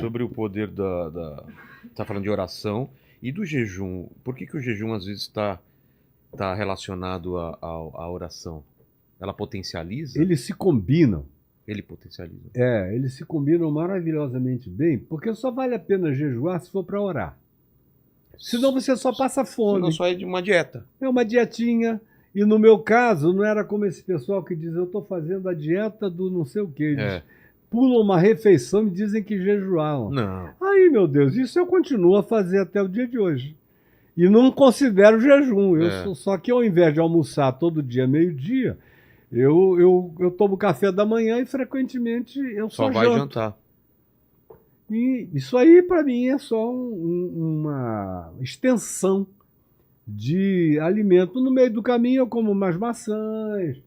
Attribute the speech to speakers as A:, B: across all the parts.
A: sobre o poder tá falando de oração e do jejum. Por que que o jejum às vezes tá relacionado à oração? Ela potencializa?
B: Eles se combinam.
A: Ele potencializa.
B: Eles se combinam maravilhosamente bem, porque só vale a pena jejuar se for para orar. Senão você só passa fome.
A: Senão só é de uma dieta.
B: É uma dietinha. E no meu caso, não era como esse pessoal que diz, eu estou fazendo a dieta do não sei o quê. Eles pulam uma refeição e dizem que jejuaram.
A: Não.
B: Aí, meu Deus, isso eu continuo a fazer até o dia de hoje. E não considero jejum. Só que ao invés de almoçar todo dia, meio-dia, eu tomo café da manhã e frequentemente eu
A: Só
B: só
A: vai
B: janto.
A: jantar.
B: E isso aí, para mim, é só uma extensão de alimento. No meio do caminho eu como umas maçãs,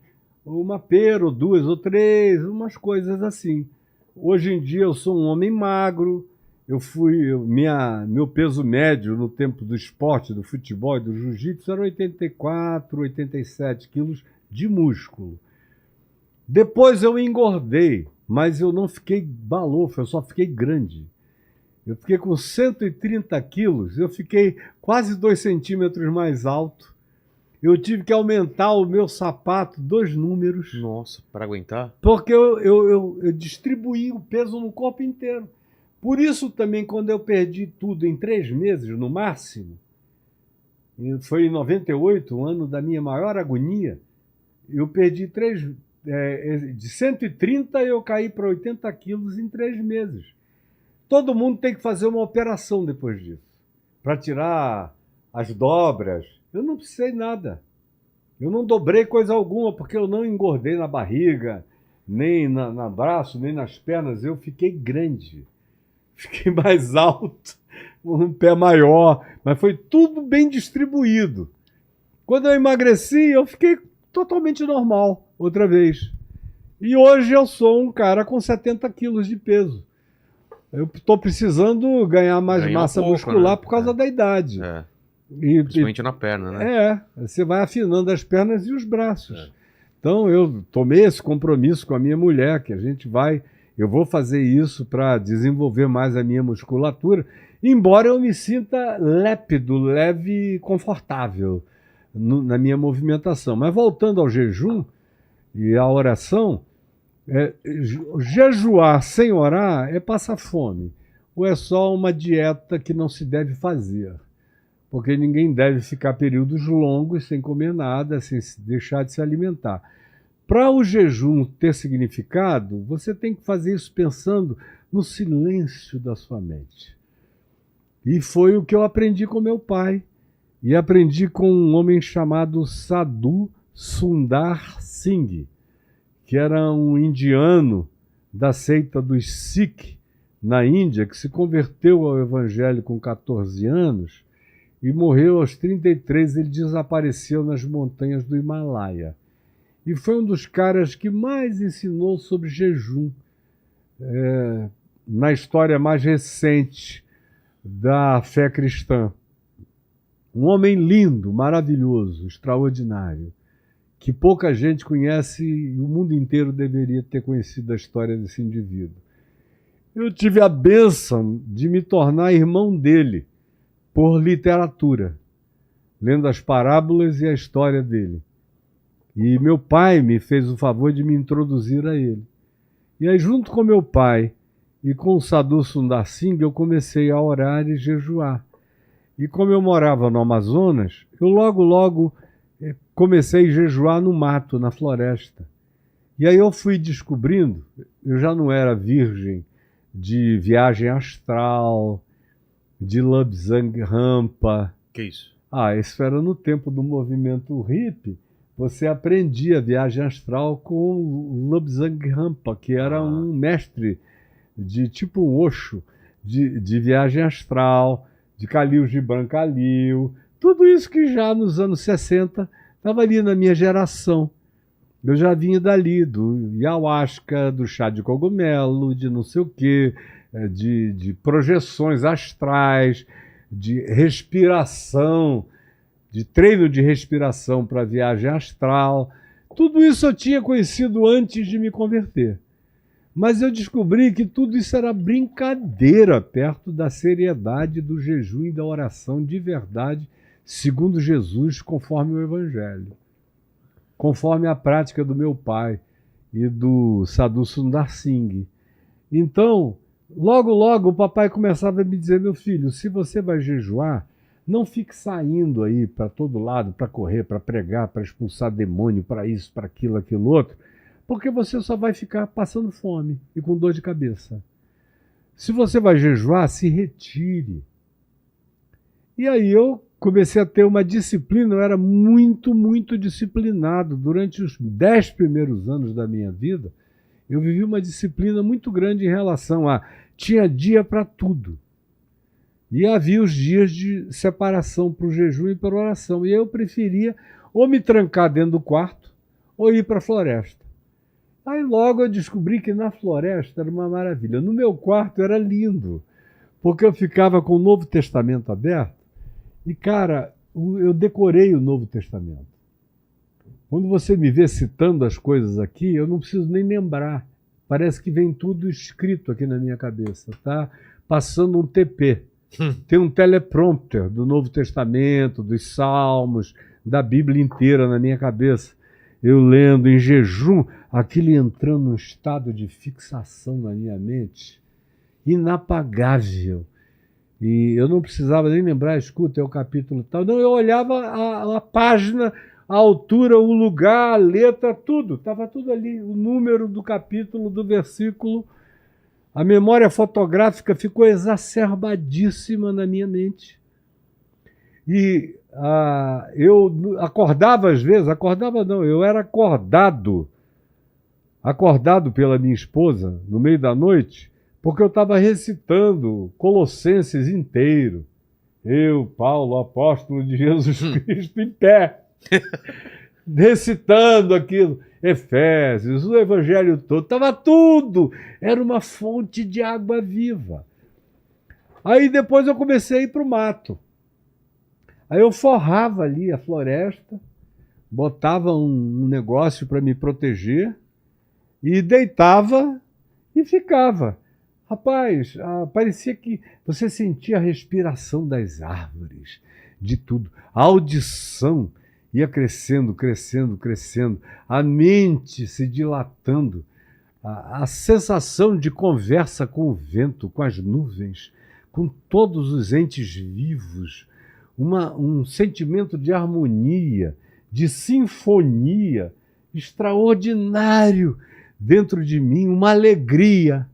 B: uma pera, ou duas ou três, umas coisas assim. Hoje em dia eu sou um homem magro. Meu peso médio no tempo do esporte, do futebol e do jiu-jitsu era 84, 87 quilos de músculo. Depois eu engordei, mas eu não fiquei balofo, eu só fiquei grande. Eu fiquei com 130 quilos, eu fiquei quase 2 centímetros mais alto. Eu tive que aumentar o meu sapato 2 números.
A: Nossa, para aguentar?
B: Porque eu distribuí o peso no corpo inteiro. Por isso também, quando eu perdi tudo em 3 meses, no máximo, foi em 98, o ano da minha maior agonia, eu perdi de 130 eu caí para 80 quilos em 3 meses. Todo mundo tem que fazer uma operação depois disso, para tirar as dobras. Eu não precisei nada. Eu não dobrei coisa alguma, porque eu não engordei na barriga, nem no braço, nem nas pernas. Eu fiquei grande. Fiquei mais alto, com um pé maior, mas foi tudo bem distribuído. Quando eu emagreci, eu fiquei totalmente normal, outra vez. E hoje eu sou um cara com 70 quilos de peso. Eu estou precisando ganhar mais massa muscular, né? Por causa da idade.
A: Principalmente na perna, né?
B: Você vai afinando as pernas e os braços. Então eu tomei esse compromisso com a minha mulher, que eu vou fazer isso para desenvolver mais a minha musculatura, embora eu me sinta lépido, leve e confortável na minha movimentação. Mas voltando ao jejum e à oração, jejuar sem orar é passar fome, ou é só uma dieta que não se deve fazer, porque ninguém deve ficar períodos longos sem comer nada, sem deixar de se alimentar. Para o jejum ter significado, você tem que fazer isso pensando no silêncio da sua mente. E foi o que eu aprendi com meu pai. E aprendi com um homem chamado Sadhu Sundar Singh, que era um indiano da seita dos Sikh na Índia, que se converteu ao evangelho com 14 anos e morreu aos 33. Ele desapareceu nas montanhas do Himalaia. E foi um dos caras que mais ensinou sobre jejum na história mais recente da fé cristã. Um homem lindo, maravilhoso, extraordinário, que pouca gente conhece e o mundo inteiro deveria ter conhecido a história desse indivíduo. Eu tive a bênção de me tornar irmão dele por literatura, lendo as parábolas e a história dele. E meu pai me fez o favor de me introduzir a ele. E aí, junto com meu pai e com o Sadhu Sundar Singh, eu comecei a orar e jejuar. E como eu morava no Amazonas, eu logo comecei a jejuar no mato, na floresta. E aí eu fui descobrindo, eu já não era virgem de viagem astral, de Lobsang Rampa.
A: Que isso?
B: Isso era no tempo do movimento hippie. Você aprendia viagem astral com o Lobsang Rampa, que era um mestre de tipo um Osho, de viagem astral, de Khalil Gibran Khalil, tudo isso que já nos anos 60 estava ali na minha geração. Eu já vinha dali, do ayahuasca, do chá de cogumelo, de não sei o quê, de projeções astrais, de respiração, de treino de respiração para viagem astral. Tudo isso eu tinha conhecido antes de me converter. Mas eu descobri que tudo isso era brincadeira perto da seriedade do jejum e da oração de verdade, segundo Jesus, conforme o Evangelho, conforme a prática do meu pai e do Sadhu Sundar Singh. Então, logo, logo, o papai começava a me dizer: meu filho, se você vai jejuar, não fique saindo aí para todo lado, para correr, para pregar, para expulsar demônio, para isso, para aquilo, aquilo outro, porque você só vai ficar passando fome e com dor de cabeça. Se você vai jejuar, se retire. E aí eu comecei a ter uma disciplina, eu era muito, muito disciplinado. Durante os 10 primeiros anos da minha vida, eu vivi uma disciplina muito grande em relação a... Tinha dia para tudo. E havia os dias de separação para o jejum e para a oração. E eu preferia ou me trancar dentro do quarto ou ir para a floresta. Aí logo eu descobri que na floresta era uma maravilha. No meu quarto era lindo, porque eu ficava com o Novo Testamento aberto e, cara, eu decorei o Novo Testamento. Quando você me vê citando as coisas aqui, eu não preciso nem lembrar. Parece que vem tudo escrito aqui na minha cabeça, tá? Passando um TP. Tem um teleprompter do Novo Testamento, dos Salmos, da Bíblia inteira na minha cabeça. Eu lendo em jejum, aquilo entrando num estado de fixação na minha mente, inapagável. E eu não precisava nem lembrar, escuta, é o capítulo tal. Não, eu olhava a página, a altura, o lugar, a letra, tudo. Estava tudo ali, o número do capítulo, do versículo. A memória fotográfica ficou exacerbadíssima na minha mente. E eu acordava às vezes, eu era acordado pela minha esposa no meio da noite, porque eu estava recitando Colossenses inteiro. Eu, Paulo, apóstolo de Jesus Cristo, em pé, recitando aquilo. Efésios, o Evangelho todo, estava tudo. Era uma fonte de água viva. Aí depois eu comecei a ir para o mato. Aí eu forrava ali a floresta, botava um negócio para me proteger e deitava e ficava. Rapaz, parecia que você sentia a respiração das árvores, de tudo. A audição ia crescendo, crescendo, crescendo. A mente se dilatando. A sensação de conversa com o vento, com as nuvens, com todos os entes vivos. Um sentimento de harmonia, de sinfonia extraordinário dentro de mim, uma alegria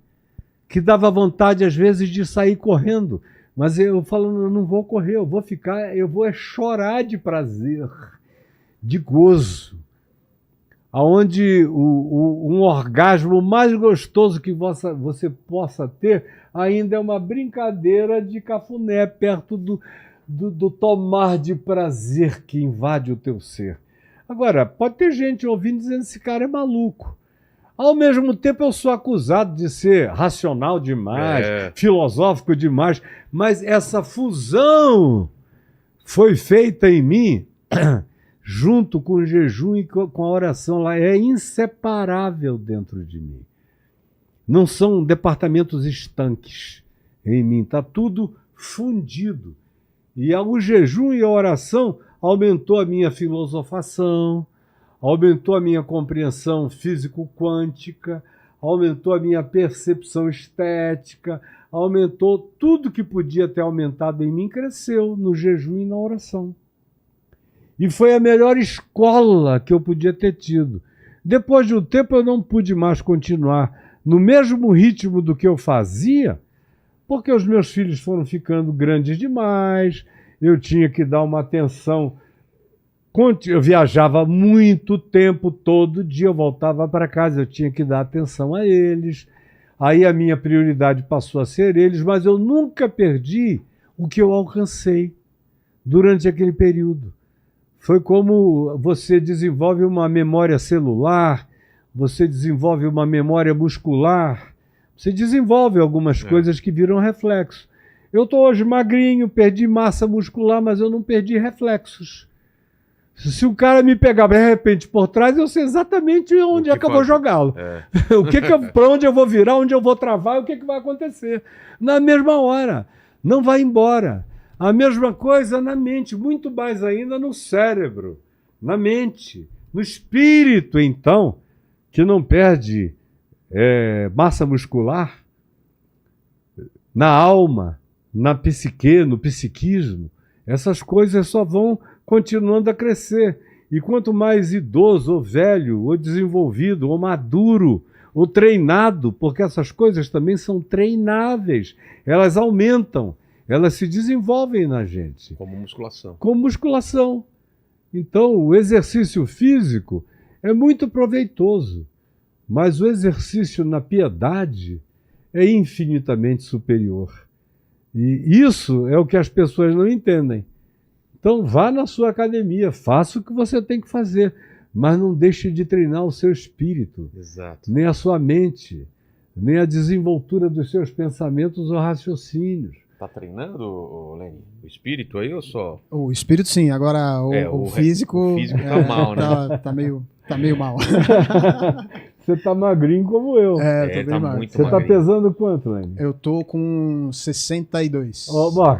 B: que dava vontade às vezes de sair correndo, mas eu falando, eu não vou correr, eu vou ficar, eu vou chorar de prazer, de gozo, aonde um orgasmo mais gostoso que você possa ter ainda é uma brincadeira de cafuné perto do tomar de prazer que invade o teu ser. Agora, pode ter gente ouvindo dizendo que esse cara é maluco. Ao mesmo tempo, eu sou acusado de ser racional demais, filosófico demais, mas essa fusão foi feita em mim junto com o jejum e com a oração lá. É inseparável dentro de mim. Não são departamentos estanques em mim, está tudo fundido. E o jejum e a oração aumentou a minha filosofação, aumentou a minha compreensão físico-quântica, aumentou a minha percepção estética, aumentou tudo que podia ter aumentado em mim, cresceu no jejum e na oração. E foi a melhor escola que eu podia ter tido. Depois de um tempo eu não pude mais continuar no mesmo ritmo do que eu fazia, porque os meus filhos foram ficando grandes demais, eu tinha que dar uma atenção. Eu viajava muito tempo, todo dia eu voltava para casa, eu tinha que dar atenção a eles. Aí a minha prioridade passou a ser eles, mas eu nunca perdi o que eu alcancei durante aquele período. Foi como você desenvolve uma memória celular, você desenvolve uma memória muscular, você desenvolve algumas coisas que viram reflexo. Eu estou hoje magrinho, perdi massa muscular, mas eu não perdi reflexos. Se o cara me pegar de repente por trás, eu sei exatamente onde é que eu vou jogá-lo. Para onde eu vou virar, onde eu vou travar, o que vai acontecer. Na mesma hora. Não vai embora. A mesma coisa na mente, muito mais ainda no cérebro, na mente, no espírito, então, que não perde massa muscular, na alma, na psique, no psiquismo. Essas coisas só vão continuando a crescer. E quanto mais idoso, ou velho, ou desenvolvido, ou maduro, ou treinado, porque essas coisas também são treináveis, elas aumentam, elas se desenvolvem na gente.
A: Como musculação.
B: Como musculação. Então, o exercício físico é muito proveitoso, mas o exercício na piedade é infinitamente superior. E isso é o que as pessoas não entendem. Então vá na sua academia, faça o que você tem que fazer, mas não deixe de treinar o seu espírito,
A: Exato.
B: nem a sua mente, nem a desenvoltura dos seus pensamentos ou raciocínios.
A: Tá treinando, Leni? O espírito aí ou só?
C: O espírito sim, agora o físico...
A: O físico tá mal, né?
C: Tá meio mal.
B: Você tá magrinho como eu.
C: Tô bem
A: tá muito
B: Você tá
A: magrinho.
B: pesando quanto, Leni?
C: Eu tô com 62.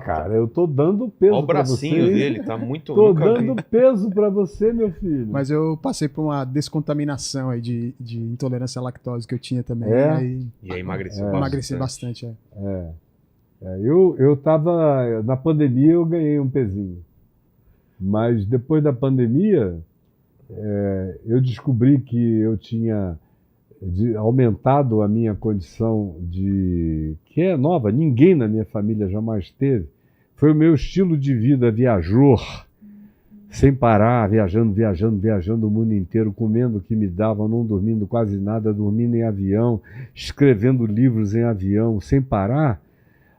B: Cara, eu tô dando peso
A: Olha o
B: pra você.
A: bracinho dele, tá muito...
B: Tô
A: nunca vi.
B: dando peso pra você, meu filho.
C: Mas eu passei por uma descontaminação aí de intolerância à lactose que eu tinha também.
A: E aí emagreceu
C: Emagreci bastante.
B: Eu tava... Na pandemia eu ganhei um pezinho. Mas depois da pandemia, eu descobri que eu tinha aumentado a minha condição que é nova, ninguém na minha família jamais teve. Foi o meu estilo de vida viajor, sem parar, viajando o mundo inteiro, comendo o que me davam, não dormindo quase nada, dormindo em avião, escrevendo livros em avião, sem parar.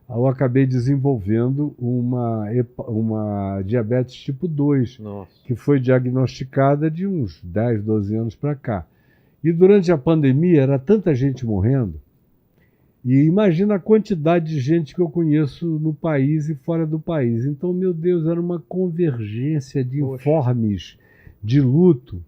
B: Eu acabei desenvolvendo uma diabetes tipo 2,
A: Nossa.
B: que foi diagnosticada de uns 10, 12 anos para cá. E durante a pandemia era tanta gente morrendo, e imagina a quantidade de gente que eu conheço no país e fora do país. Então, meu Deus, era uma convergência de informes de luto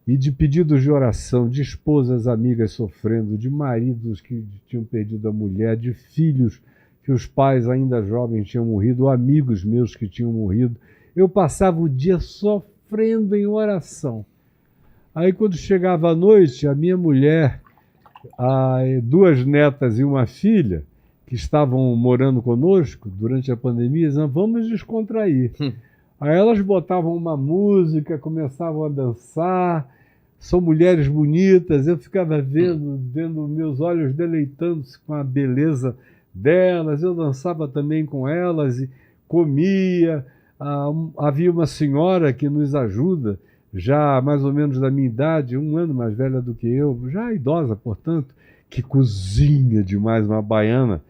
B: e de pedidos de oração, de esposas amigas sofrendo, de maridos que tinham perdido a mulher, de filhos que os pais ainda jovens tinham morrido, ou amigos meus que tinham morrido. Eu passava o dia sofrendo em oração. Aí quando chegava a noite, a minha mulher, duas netas e uma filha, que estavam morando conosco durante a pandemia, diziam, vamos descontrair. Aí elas botavam uma música, começavam a dançar, são mulheres bonitas, eu ficava vendo meus olhos deleitando-se com a beleza delas, eu dançava também com elas e comia. Havia uma senhora que nos ajuda, já mais ou menos da minha idade, 1 ano mais velha do que eu, já idosa, portanto, que cozinha demais, uma baiana.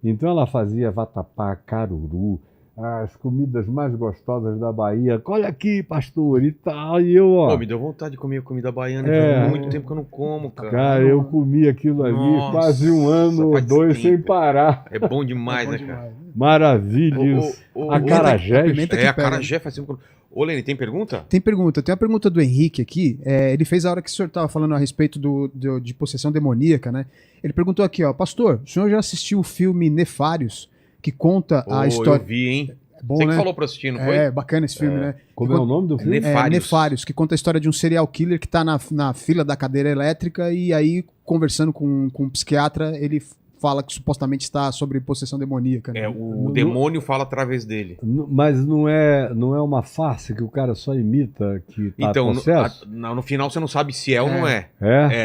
B: Então ela fazia vatapá, caruru, as comidas mais gostosas da Bahia. Olha aqui, pastor, e tal. E eu,
A: Pô, me deu vontade de comer comida baiana, faz muito tempo que eu não como, cara.
B: Cara, eu comi aquilo ali quase 1 ano ou 2 sem parar.
A: É bom demais, né, cara?
B: Maravilha isso. Acarajé.
A: Acarajé faz tempo que eu... Ô, Leni, tem pergunta?
C: Tem pergunta. Tem uma pergunta do Henrique aqui. Ele fez a hora que o senhor estava falando a respeito de possessão demoníaca, né? Ele perguntou aqui, ó, pastor, o senhor já assistiu o filme Nefários, que conta a história...
A: Eu vi, hein?
C: Bom,
A: Você
C: né?
A: que falou pra assistir, não foi?
C: É, bacana esse filme, né?
B: Como é o nome do filme?
C: Nefários, que conta a história de um serial killer que tá na fila da cadeira elétrica e aí, conversando com um psiquiatra, ele fala que supostamente está sobre possessão demoníaca. Né?
A: O demônio fala através dele.
B: Mas não é uma farsa que o cara só imita que tá possesso?
A: No final você não sabe se é ou não é.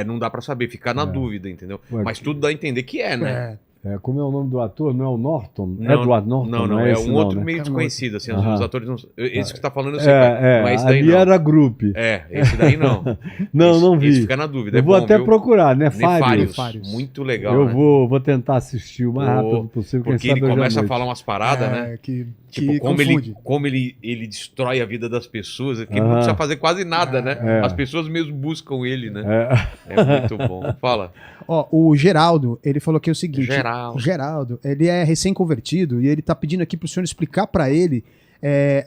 A: Não dá pra saber, ficar na dúvida, entendeu? Mas tudo dá a entender que é, né?
B: Como é o nome do ator? Não é o Norton?
A: Não,
B: Edward Norton?
A: Não, é um outro
B: né?
A: meio desconhecido, assim, os atores não... Esse que tá falando eu sei, mas esse daí
B: ali
A: não.
B: era Group.
A: Esse daí não.
B: Não vi.
A: Esse fica na dúvida,
B: eu vou até procurar,
A: Nefários. Muito legal,
B: eu
A: né?
B: vou tentar assistir o mais rápido possível.
A: Porque ele começa a falar umas paradas, né?
C: Que
A: como ele destrói a vida das pessoas, que não precisa fazer quase nada, né? As pessoas mesmo buscam ele, né? É muito bom. Fala.
C: Ó, o Geraldo, ele falou aqui o seguinte...
A: Geraldo,
C: ele é recém-convertido e ele tá pedindo aqui pro senhor explicar para ele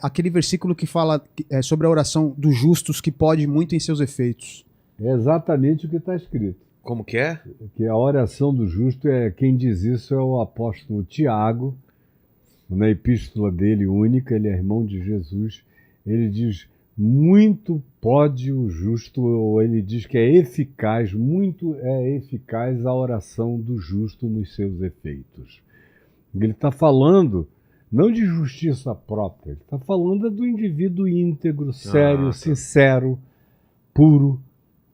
C: aquele versículo que fala sobre a oração dos justos que pode muito em seus efeitos.
B: É exatamente o que está escrito.
A: Como que é?
B: Que a oração do justo, quem diz isso é o apóstolo Tiago, na epístola dele única, ele é irmão de Jesus. Ele diz: muito pode o justo, ou ele diz que é eficaz, muito é eficaz a oração do justo nos seus efeitos. Ele está falando não de justiça própria, ele está falando do indivíduo íntegro, sério, sincero, puro,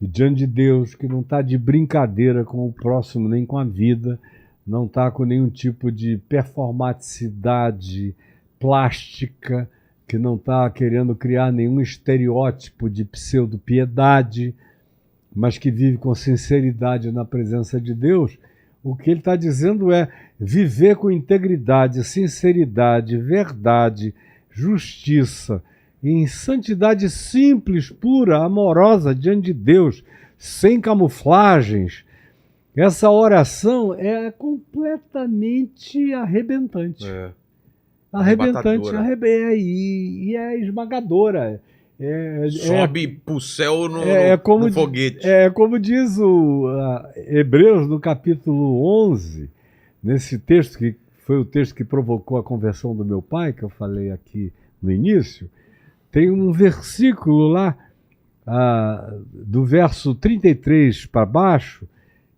B: e diante de Deus, que não está de brincadeira com o próximo nem com a vida, não está com nenhum tipo de performaticidade plástica, que não está querendo criar nenhum estereótipo de pseudo-piedade, mas que vive com sinceridade na presença de Deus. O que ele está dizendo é viver com integridade, sinceridade, verdade, justiça, em santidade simples, pura, amorosa, diante de Deus, sem camuflagens. Essa oração é completamente arrebentante. Arrebentante, e é esmagadora.
A: Sobe pro céu no foguete.
B: É como diz o Hebreus no capítulo 11, nesse texto que foi o texto que provocou a conversão do meu pai, que eu falei aqui no início. Tem um versículo lá, do verso 33 para baixo,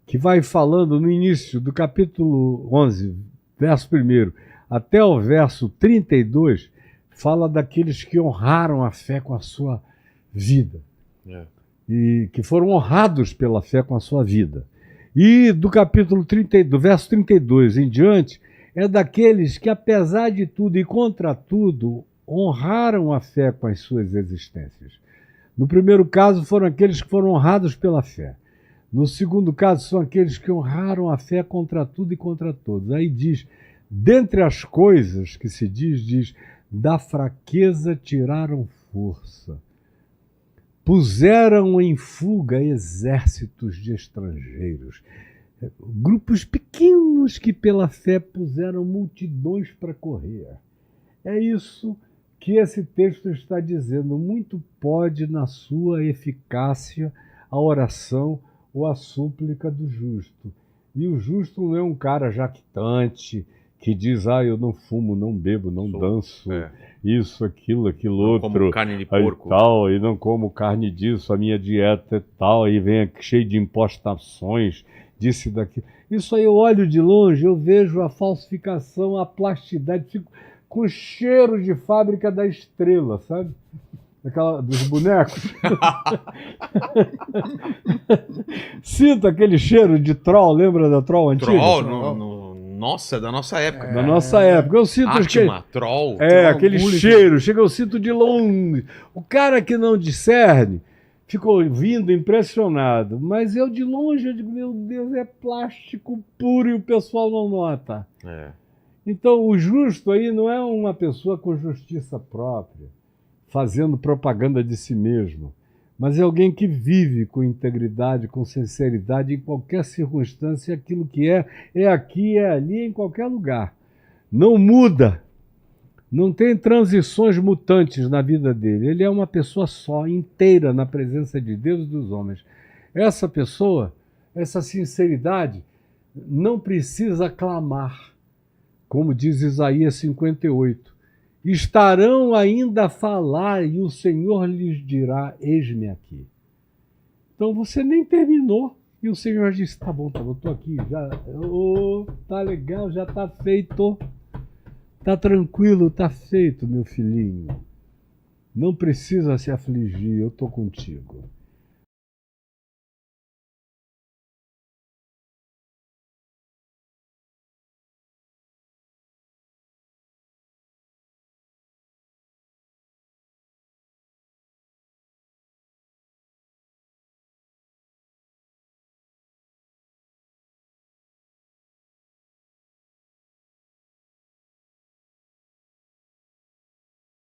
B: que vai falando no início do capítulo 11, verso 1, até o verso 32, fala daqueles que honraram a fé com a sua vida. E que foram honrados pela fé com a sua vida. E do capítulo 30, do verso 32 em diante, é daqueles que, apesar de tudo e contra tudo, honraram a fé com as suas existências. No primeiro caso, foram aqueles que foram honrados pela fé. No segundo caso, são aqueles que honraram a fé contra tudo e contra todos. Aí diz, dentre as coisas que se diz, da fraqueza tiraram força. Puseram em fuga exércitos de estrangeiros. Grupos pequenos que pela fé puseram multidões para correr. É isso que esse texto está dizendo. Muito pode na sua eficácia a oração ou a súplica do justo. E o justo não é um cara jactante que diz, eu não fumo, não bebo, não danço, isso, aquilo outro.
A: Não como carne de porco.
B: Tal, e não como carne disso, a minha dieta é tal, e vem aqui cheio de impostações, disso e daquilo. Isso aí eu olho de longe, eu vejo a falsificação, a plastidade, fico com cheiro de fábrica da Estrela, sabe? Dos bonecos. Sinto aquele cheiro de troll, lembra da troll antiga?
A: Nossa, da nossa época.
B: Da nossa época. Eu sinto
A: troll.
B: Aquele cheiro. Chega, eu sinto de longe. O cara que não discerne ficou ouvindo impressionado. Mas eu de longe, eu digo, meu Deus, é plástico puro e o pessoal não nota. Então, o justo aí não é uma pessoa com justiça própria, fazendo propaganda de si mesmo, mas é alguém que vive com integridade, com sinceridade, em qualquer circunstância, aquilo que é aqui, é ali, em qualquer lugar. Não muda, não tem transições mutantes na vida dele. Ele é uma pessoa só, inteira na presença de Deus e dos homens. Essa pessoa, essa sinceridade, não precisa clamar, como diz Isaías 58. Estarão ainda a falar e o Senhor lhes dirá, eis-me aqui. Então você nem terminou e o Senhor disse, tá bom, estou aqui, já, tá legal, já está feito, tá tranquilo, tá feito, meu filhinho. Não precisa se afligir, eu estou contigo.